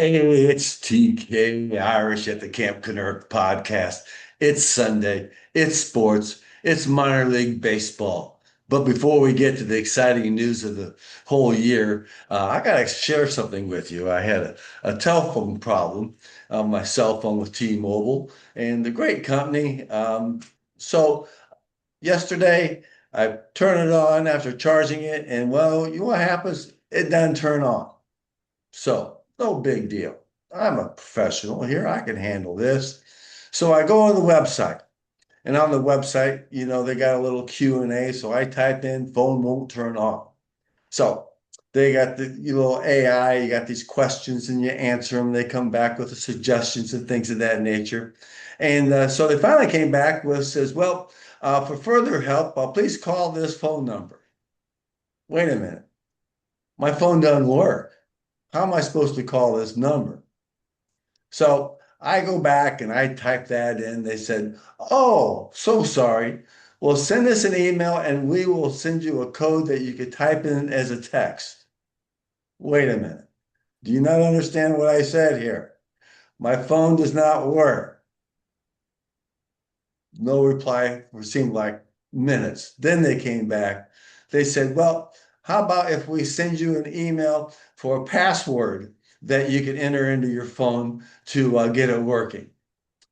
Hey, it's TK Irish at the Camp Kennerk Podcast. It's Sunday, it's sports, it's minor league baseball. But before we get to the exciting news of the whole year, I got to share something with you. I had a telephone problem on my cell phone with T-Mobile and the great company. So yesterday, I turned it on after charging it, and well, you know what happens? It doesn't turn on. So, no big deal. I'm a professional here. I can handle this. So I go on the website, and on the website, they got a little Q&A. So I type in phone won't turn on. So they got the little AI, you got these questions and you answer them. They come back with the suggestions and things of that nature. And so they finally came back with says, well, for further help, please call this phone number. Wait a minute. My phone doesn't work. How am I supposed to call this number? So I go back and I type that in. They said, oh, so sorry. Well, send us an email and we will send you a code that you could type in as a text. Wait a minute. Do you not understand what I said here? My phone does not work. No reply for seemed like minutes. Then they came back. They said, well, how about if we send you an email for a password that you can enter into your phone to get it working?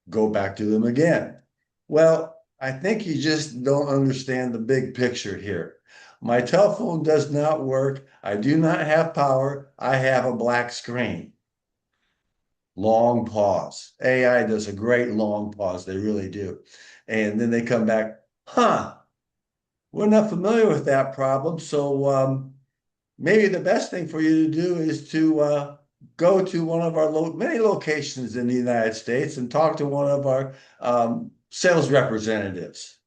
Go back to them again. Well, I think you just don't understand the big picture here. My telephone does not work. I do not have power. I have a black screen. Long pause. AI does a great long pause. They really do. And then they come back, huh, we're not familiar with that problem. So maybe the best thing for you to do is to go to one of our many locations in the United States and talk to one of our sales representatives.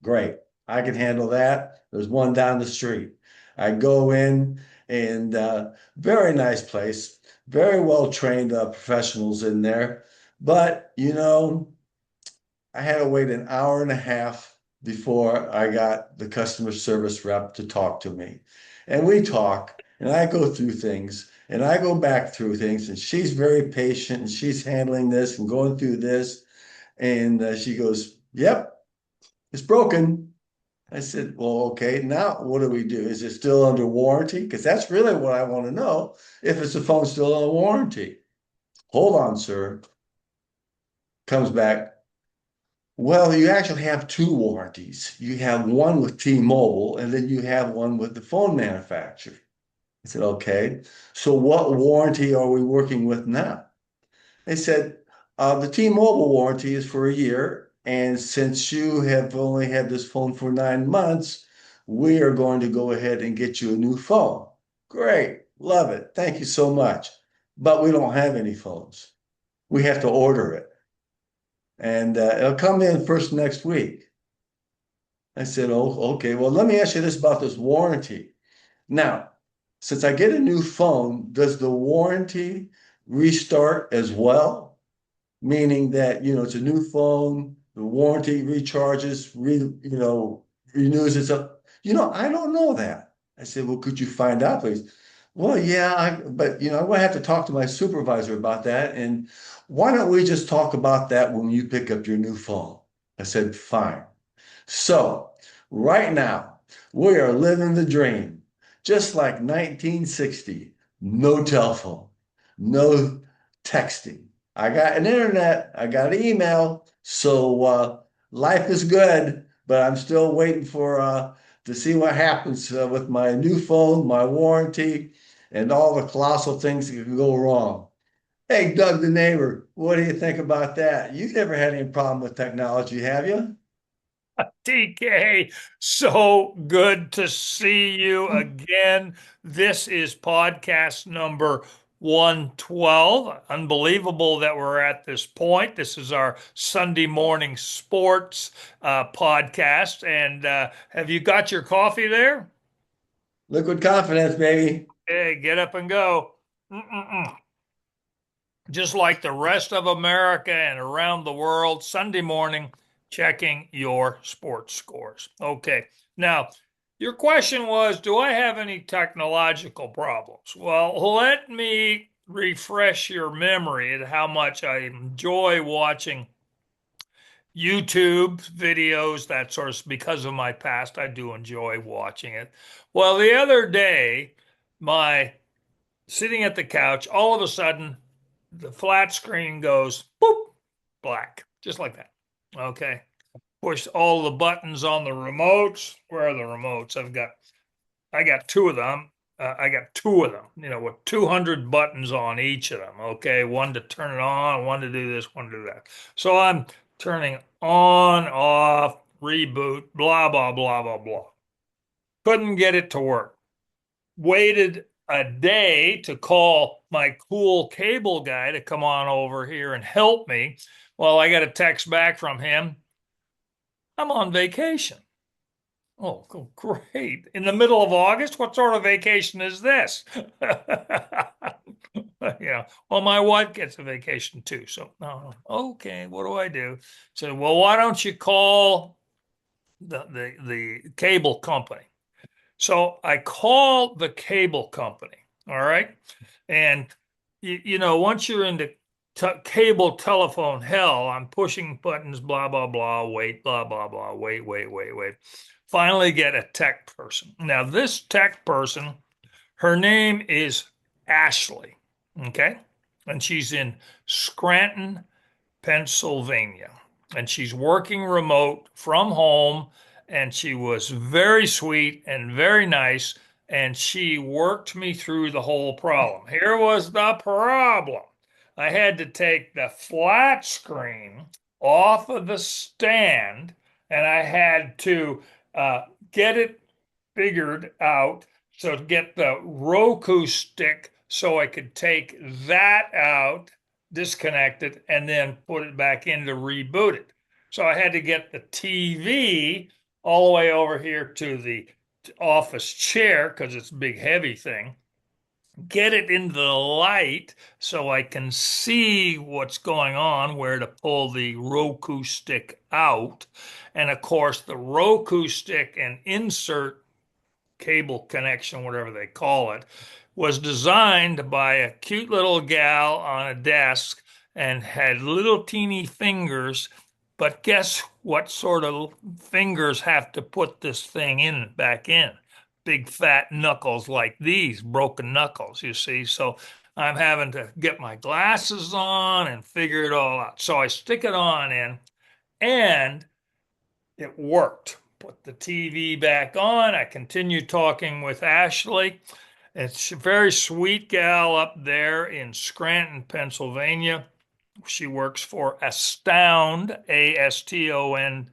Great. I can handle that. There's one down the street. I go in and very nice place, very well trained professionals in there. But, I had to wait an hour and a half before I got the customer service rep to talk to me. And we talk, and I go through things, and I go back through things, and she's very patient, and she's handling this and going through this. And she goes, yep, it's broken. I said, well, okay, now what do we do? Is it still under warranty? Because that's really what I want to know, if it's the phone still under warranty. Hold on, sir. Comes back. Well, you actually have two warranties. You have one with T-Mobile, and then you have one with the phone manufacturer. I said, okay. So what warranty are we working with now? They said, the T-Mobile warranty is for a year. And since you have only had this phone for 9 months, we are going to go ahead and get you a new phone. Great. Love it. Thank you so much. But we don't have any phones. We have to order it. And it'll come in first next week. I said, oh, okay. Well, let me ask you this about this warranty. Now, since I get a new phone, does the warranty restart as well? Meaning that, it's a new phone, the warranty recharges, renews itself. I don't know that. I said, well, could you find out, please? Well, yeah, but I'm going to have to talk to my supervisor about that. And why don't we just talk about that when you pick up your new phone? I said, fine. So right now, we are living the dream, just like 1960, no telephone, no texting. I got an internet, I got an email, so life is good, but I'm still waiting for to see what happens with my new phone, my warranty, and all the colossal things that can go wrong. Hey, Doug the neighbor, what do you think about that? You've never had any problem with technology, have you? TK, so good to see you again. This is podcast number 112. Unbelievable that we're at this point. This is our Sunday morning sports podcast. And have you got your coffee there? Liquid confidence, baby. Hey, get up and go. Mm-mm-mm. Just like the rest of America and around the world, Sunday morning, checking your sports scores. Okay. Now, your question was, do I have any technological problems? Well, let me refresh your memory at how much I enjoy watching YouTube videos, that sort of, because of my past, I do enjoy watching it. Well, the other day, my sitting at the couch, all of a sudden, the flat screen goes boop, black, just like that. Okay. Push all the buttons on the remotes. Where are the remotes? I got two of them. I got two of them, with 200 buttons on each of them. Okay. One to turn it on, one to do this, one to do that. So I'm turning on, off, reboot, blah, blah, blah, blah, blah. Couldn't get it to work. Waited a day to call my cool cable guy to come on over here and help me. Well, I got a text back from him. I'm on vacation. Oh, great. In the middle of August? What sort of vacation is this? Well, my wife gets a vacation too. So, okay, what do I do? So, well, why don't you call the cable company? So I call the cable company. All right. And, once you're into cable telephone hell, I'm pushing buttons, blah, blah, blah, wait, blah, blah, blah, wait. Finally get a tech person. Now, this tech person, her name is Ashley. Okay. And she's in Scranton, Pennsylvania. And she's working remote from home. And she was very sweet and very nice. And she worked me through the whole problem. Here was the problem. I had to take the flat screen off of the stand, and I had to get it figured out. So to get the Roku stick so I could take that out, disconnect it, and then put it back in to reboot it. So I had to get the TV all the way over here to the office chair because it's a big, heavy thing. Get it into the light so I can see what's going on, where to pull the Roku stick out. And of course, the Roku stick and insert cable connection, whatever they call it, was designed by a cute little gal on a desk and had little teeny fingers. But guess what sort of fingers have to put this thing back in? Big fat knuckles like these, broken knuckles, you see. So I'm having to get my glasses on and figure it all out. So I stick it on in, and it worked. Put the TV back on. I continue talking with Ashley. It's a very sweet gal up there in Scranton, Pennsylvania. She works for Astound, Astound,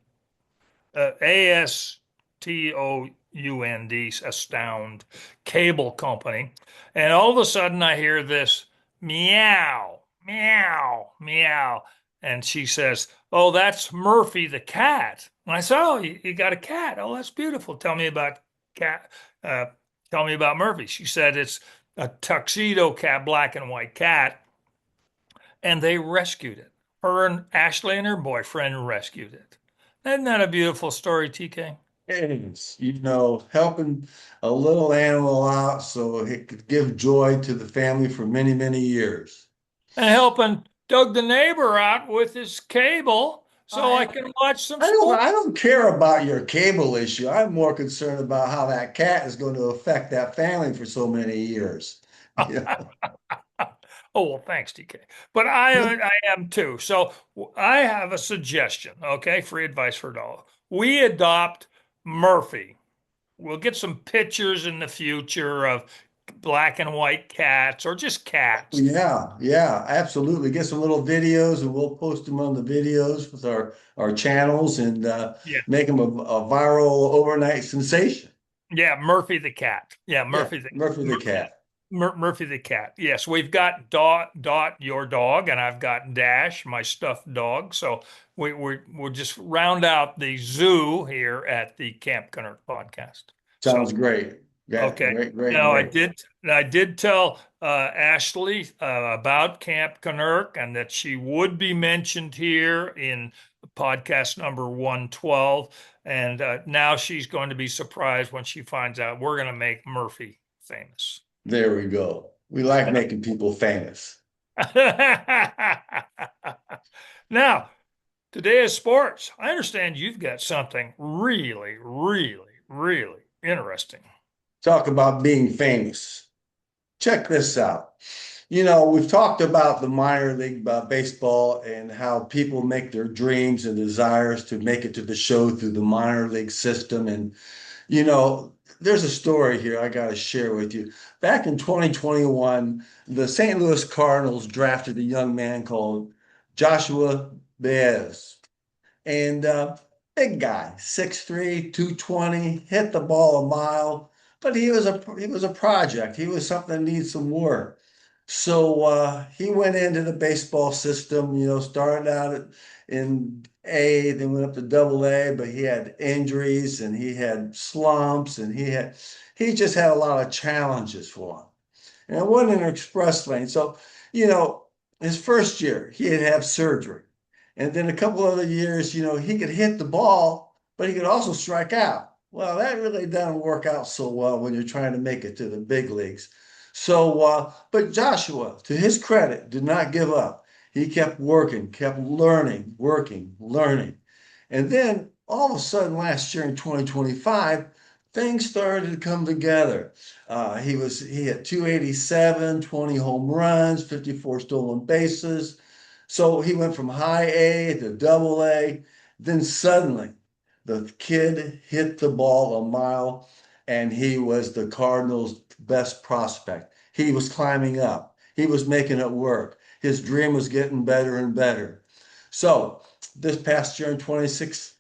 Astound Cable Company. And all of a sudden I hear this meow, meow, meow. And she says, "Oh, that's Murphy the cat." And I said, "Oh, you got a cat? Oh, that's beautiful. Tell me about cat. Tell me about Murphy." She said it's a tuxedo cat, black and white cat, and they rescued it. Her and Ashley and her boyfriend rescued it. Isn't that a beautiful story, TK? It is, helping a little animal out so it could give joy to the family for many, many years. And helping Doug the neighbor out with his cable so I I, can watch some I don't, sports. I don't care about your cable issue. I'm more concerned about how that cat is going to affect that family for so many years. Oh, well, thanks, TK. But I am too. So I have a suggestion, okay? Free advice for dog. We adopt Murphy. We'll get some pictures in the future of black and white cats or just cats. Yeah, absolutely. Get some little videos and we'll post them on the videos with our channels and Yeah. make them a viral overnight sensation. Yeah, Murphy the cat. Yeah, Yeah, Murphy the Murphy the cat. Murphy the cat. Yes, we've got Dot, your dog, and I've got Dash, my stuffed dog. So we'll just round out the zoo here at the Camp Kennerk podcast. So Sounds great. Yeah, okay. Now great. I did tell Ashley about Camp Kennerk and that she would be mentioned here in podcast number 112. And now she's going to be surprised when she finds out we're going to make Murphy famous. There we go. We like making people famous. Now, today is sports. I understand you've got something really, really, really interesting. Talk about being famous. Check this out. We've talked about the minor league baseball and how people make their dreams and desires to make it to the show through the minor league system. And, there's a story here I got to share with you. Back in 2021, the St. Louis Cardinals drafted a young man called Joshua Baez. And big guy, 6'3", 220, hit the ball a mile, but he was a project. He was something that needs some work. So he went into the baseball system, started out in A, then went up to double A, but he had injuries and he had slumps and he just had a lot of challenges for him. And it wasn't an express lane. So, his first year, he'd have surgery. And then a couple other years, he could hit the ball, but he could also strike out. Well, that really doesn't work out so well when you're trying to make it to the big leagues. So, but Joshua, to his credit, did not give up. He kept working, kept learning, working, learning. And then all of a sudden last year in 2025, things started to come together. He hit 287, 20 home runs, 54 stolen bases. So he went from high A to double A. Then suddenly the kid hit the ball a mile and he was the Cardinals' best prospect. He was climbing up. He was making it work. His dream was getting better and better. So this past year in 26,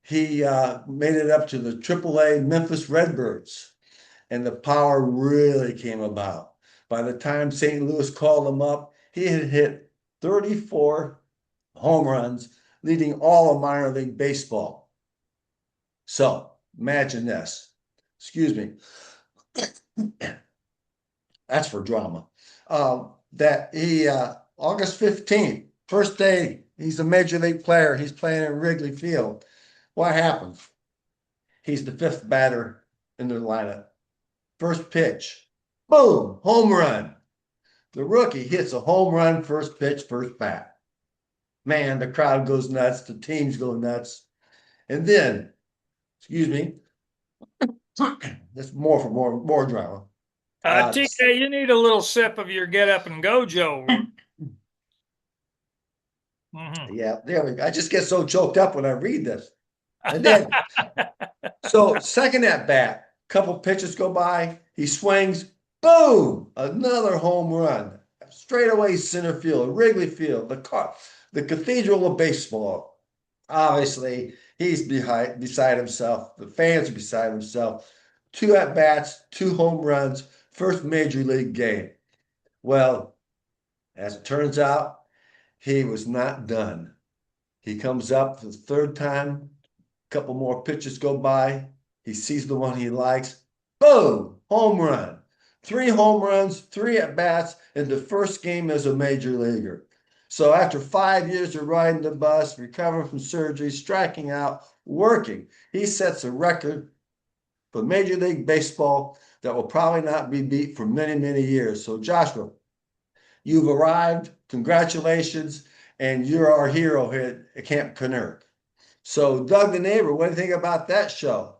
he made it up to the AAA Memphis Redbirds, and the power really came about. By the time St. Louis called him up, he had hit 34 home runs, leading all of minor league baseball. So imagine this. Excuse me. That's for drama. That he, August 15th, first day, he's a major league player. He's playing in Wrigley Field. What happens? He's the fifth batter in the lineup. First pitch, boom, home run. The rookie hits a home run, first pitch, first bat. Man, the crowd goes nuts. The teams go nuts. And then, excuse me, that's more drama. TK, you need a little sip of your get up and go, Joe. Yeah, there we go. I just get so choked up when I read this. And then, so second at bat, couple pitches go by, he swings, boom, another home run, straightaway center field, Wrigley Field, the cathedral of baseball. Obviously, he's beside himself. The fans are beside himself. 2 at bats, 2 home runs, first major league game. Well, as it turns out, he was not done. He comes up for the third time. A couple more pitches go by. He sees the one he likes. Boom! Home run. 3 home runs, 3 at bats in the first game as a major leaguer. So after 5 years of riding the bus, recovering from surgery, striking out, working, he sets a record for Major League Baseball that will probably not be beat for many, many years. So Joshua, you've arrived. Congratulations. And you're our hero here at Camp Kennerk. So Doug the neighbor, what do you think about that show?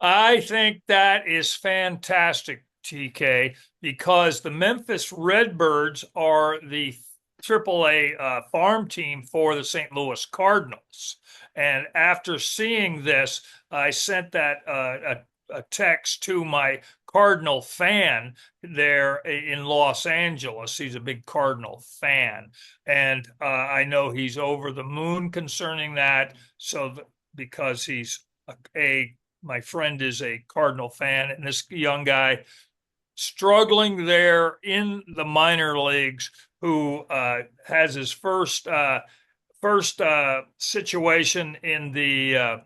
I think that is fantastic, TK, because the Memphis Redbirds are the AAA farm team for the St. Louis Cardinals. And after seeing this, I sent that a text to my Cardinal fan there in Los Angeles. He's a big Cardinal fan. And I know he's over the moon concerning that. So because he's my friend is a Cardinal fan, and this young guy struggling there in the minor leagues, who has his first situation in the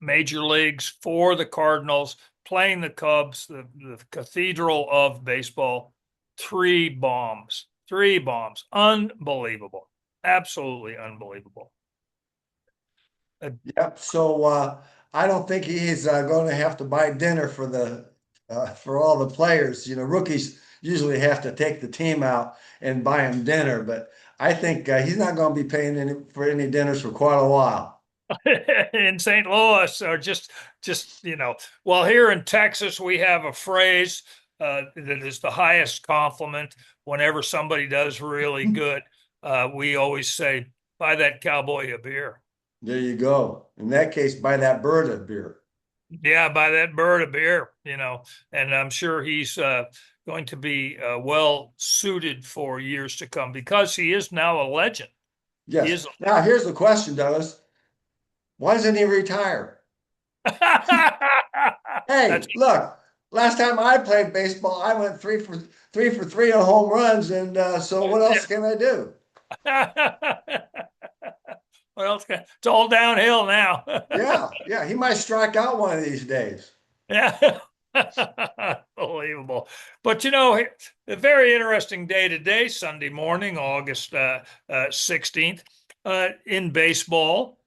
major leagues for the Cardinals, playing the Cubs, the cathedral of baseball. 3 bombs, unbelievable, absolutely unbelievable. Yep. So I don't think he's going to have to buy dinner for all the players. Rookies usually have to take the team out and buy them dinner. But I think he's not going to be paying for any dinners for quite a while. in St. Louis, or just well, here in Texas we have a phrase that is the highest compliment. Whenever somebody does really good, we always say, "Buy that cowboy a beer." There you go. In that case, buy that bird a beer. Yeah, buy that bird a beer. And I'm sure he's going to be well suited for years to come because he is now a legend. He Yes. is. Now, here's the question, Douglas. Why doesn't he retire? That's Hey, look, last time I played baseball, I went three on home runs, and so what else can I do? what else? It's all downhill now. Yeah, yeah, he might strike out one of these days. Yeah. Unbelievable. But a very interesting day today, Sunday morning, August 16th, in baseball.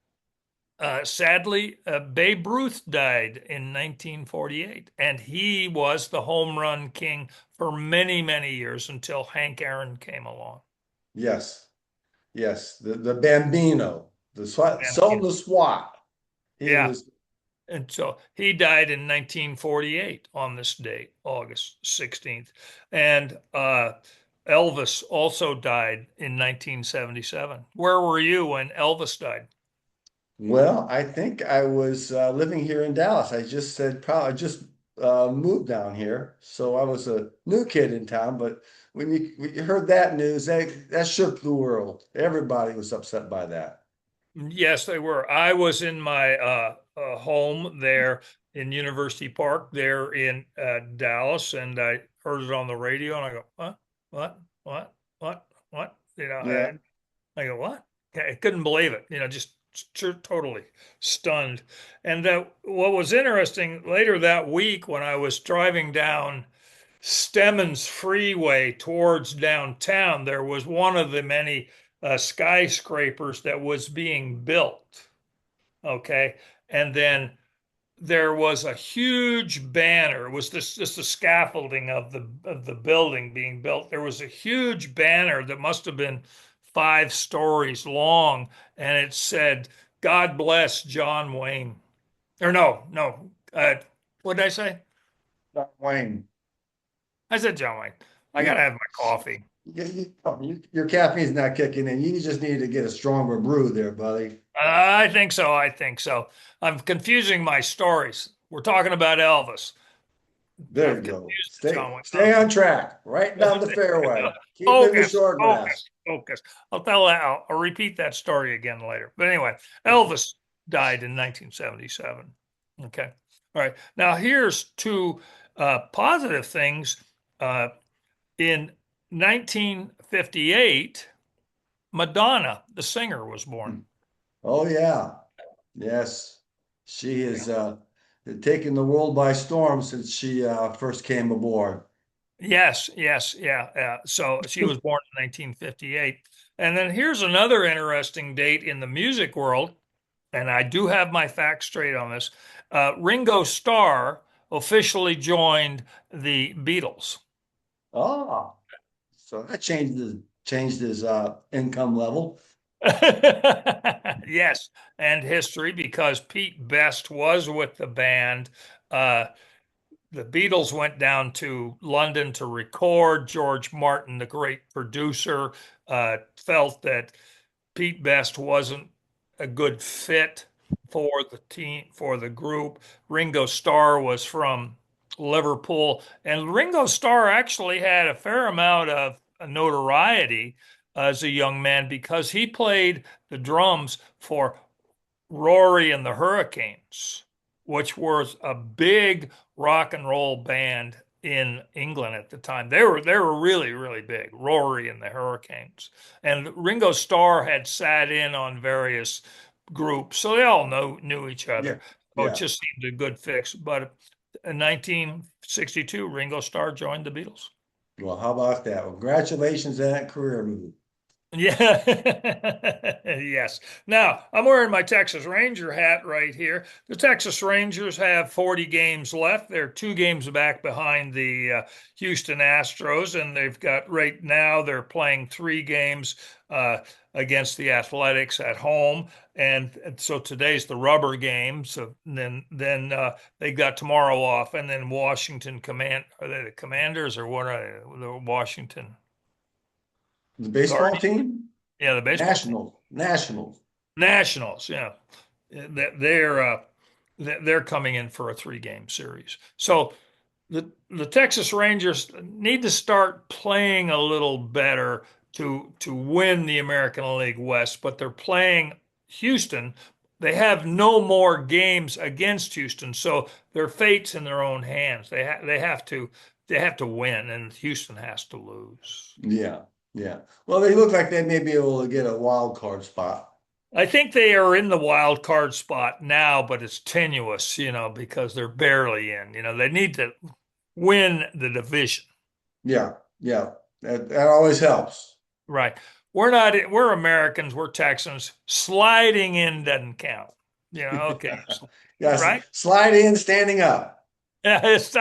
Sadly, Babe Ruth died in 1948, and he was the home run king for many, many years until Hank Aaron came along. Yes, yes, the Bambino, the SWAT, And, so the SWAT. He yeah. was. And so he died in 1948 on this date, August 16th. And Elvis also died in 1977. Where were you when Elvis died? Well, I think I was living here in Dallas. I just said probably just moved down here, so I was a new kid in town. But when you heard that news, that shook the world. Everybody was upset by that. Yes, they were. I was in my home there in University Park there in Dallas, and I heard it on the radio, and I go, what, what, what, what? Yeah, I go, what? I couldn't believe it. Just totally stunned. And what was interesting later that week when I was driving down Stemmons Freeway towards downtown, there was one of the many skyscrapers that was being built. Okay. And then there was a huge banner. It was just the scaffolding of the building being built. There was a huge banner that must have been 5 stories long, and it said, "God bless John Wayne." Or no. What did I say? John Wayne. I said John Wayne. I You, gotta have my coffee. your caffeine's not kicking in. You just need to get a stronger brew there, buddy. I think so. I think so. I'm confusing my stories. We're talking about Elvis. There I'm you go. confused with Stay John Wayne. stay on track. Right down the fairway. Keep in the Focus, short focus, grass. focus. I'll repeat that story again later. But anyway, Elvis died in 1977. Okay. All right. Now here's two positive things. In 1958, Madonna, the singer, was born. Oh yeah. Yes. She is taken the world by storm since she first came aboard. Yes, yes, yeah, yeah. So she was born in 1958. And then here's another interesting date in the music world, and I do have my facts straight on this. Ringo Starr officially joined the Beatles. Ah, so that changed his income level. Yes, and history because Pete Best was with the band. Uh, the Beatles went down to London to record. George Martin, the great producer, felt that Pete Best wasn't a good fit for the team, for the group. Ringo Starr was from Liverpool, and Ringo Starr actually had a fair amount of notoriety as a young man because he played the drums for Rory and the Hurricanes, which was a big rock and roll band in England at the time. They were really, really big, Rory and the Hurricanes. And Ringo Starr had sat in on various groups, so they all knew each Yeah, other. So it yeah. just seemed a good fix. But in 1962, Ringo Starr joined the Beatles. Well, how about that? Well, congratulations on that career move. Yeah. Yes. Now, I'm wearing my Texas Ranger hat right here. The Texas Rangers have 40 games left. They're 2 games back behind the Houston Astros, and they've got right now they're playing 3 games uh, against the Athletics at home. And so today's the rubber game. So then they got tomorrow off, and then Washington are they the Commanders or what are they? The Washington The baseball Guardians? team, Yeah, the baseball team. Nationals. Nationals, yeah. They're they're coming in for a 3 game series. So the Texas Rangers need to start playing a little better to win the American League West, but they're playing Houston. They have no more games against Houston, so their fate's in their own hands. They have to win, and Houston has to lose. Yeah, yeah. Well, they look like they may be able to get a wild card spot. I think they are in the wild card spot now, but it's tenuous, because they're barely in. They need to win the division. Yeah, yeah. That always helps. Right. We're Americans, we're Texans. Sliding in doesn't count. Okay. Yes, Right? slide in, standing up. Yeah, that's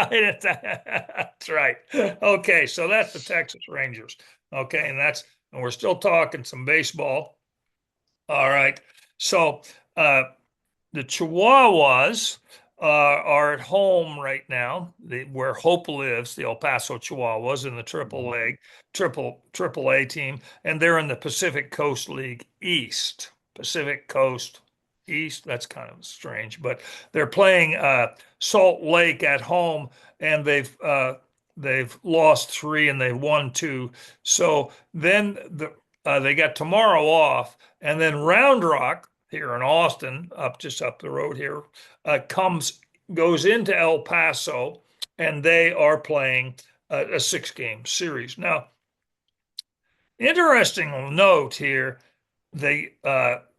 right. Okay, so that's the Texas Rangers. Okay, and we're still talking some baseball. All right. So the Chihuahuas are at home right now, where Hope lives, the El Paso Chihuahuas in the triple A team, and they're in the Pacific Coast League East. Pacific Coast East. That's kind of strange, but they're playing Salt Lake at home, and they've lost 3 and they've won 2. So then they got tomorrow off, and then Round Rock here in Austin, just up the road here, goes into El Paso, and they are playing a 6-game series. Now, interesting note here: the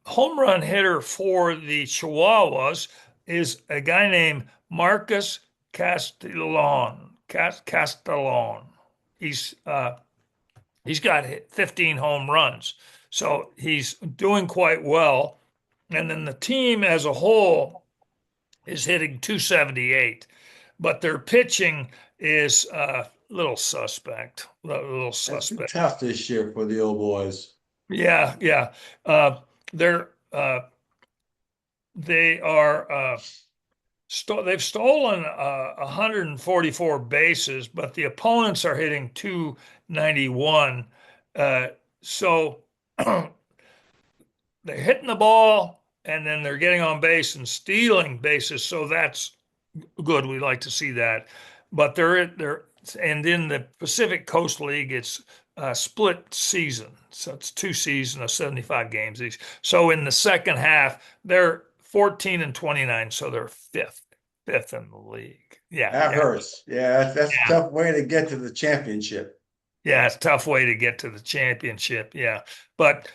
home run hitter for the Chihuahuas is a guy named Marcus Castellon. Castellon. He's got 15 home runs, so he's doing quite well. And then the team as a whole is hitting 278, but their pitching is a little suspect. A little That's been suspect. tough this year for the old boys. Yeah, yeah. They're they are they've stolen 144 bases, but the opponents are hitting 291. So they're hitting the ball and then they're getting on base and stealing bases. So that's good. We like to see that. But and in the Pacific Coast League, it's a split season. So it's 2 seasons of 75 games each. So in the second half, they're 14 and 29. So they're fifth in the league. Yeah. That Yeah. hurts. Yeah, that's a Yeah. tough way to get to the championship. Yeah. It's a tough way to get to the championship. Yeah. But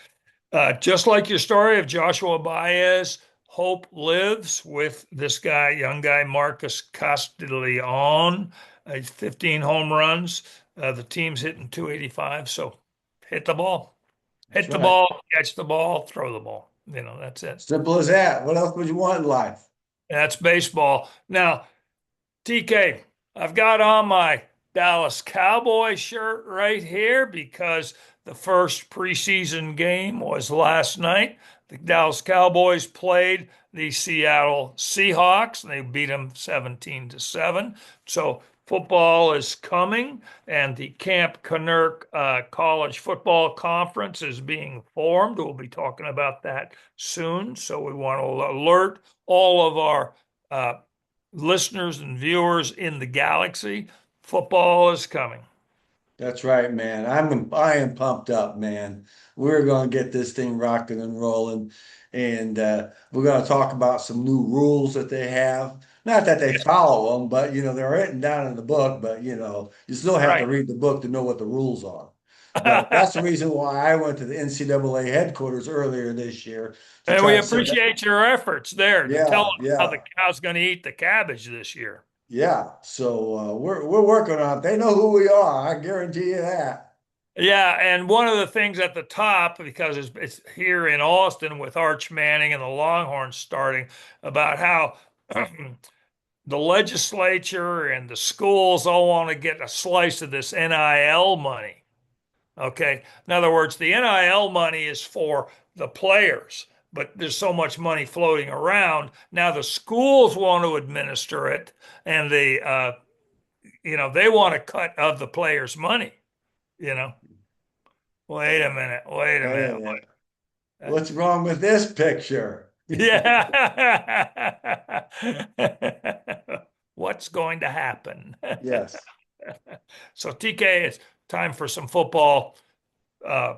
just like your story of Joshua Baez, hope lives with this guy, young guy, Marcus Castellon, 15 home runs. The team's hitting 285. So hit the ball, That's hit the right. ball, catch the ball, throw the ball. That's it. Simple as that. What else would you want in life? That's baseball. Now, TK, I've got on my Dallas Cowboy shirt right here because the first preseason game was last night. The Dallas Cowboys played the Seattle Seahawks and they beat them 17-7. So football is coming, and the Camp Kennerk College Football Conference is being formed. We'll be talking about that soon. So we want to alert all of our listeners and viewers in the galaxy. Football is coming. That's right, man. I am pumped up, man. We're going to get this thing rocking and rolling, and we're going to talk about some new rules that they have. Not that they follow them, but they're written down in the book. But you still have to Right. read the book to know what the rules are. But that's the reason why I went to the NCAA headquarters earlier this year to And try we to set that. appreciate your efforts there to tell Yeah, them how yeah. the cow's going to eat the cabbage this year. Yeah, so we're working on it. They know who we are. I guarantee you that. Yeah, and one of the things at the top, because it's here in Austin with Arch Manning and the Longhorns starting, about how the legislature and the schools all want to get a slice of this NIL money. Okay. In other words, the NIL money is for the players, but there's so much money floating around. Now the schools want to administer it, and they want a cut of the players' money. You know, wait a minute, wait a Wait a minute. minute. What's wrong with this picture? Yeah. What's going to happen? Yes. So TK, it's time for some football. Uh,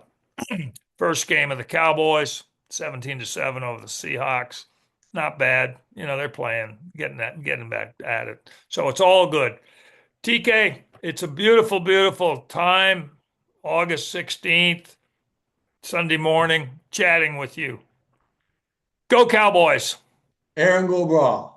First game of the Cowboys, 17-7 over the Seahawks. Not bad. They're playing, getting back at it. So it's all good. TK, it's a beautiful, beautiful time. August 16th, Sunday morning, chatting with you. Go Cowboys. Aaron Goldbraw.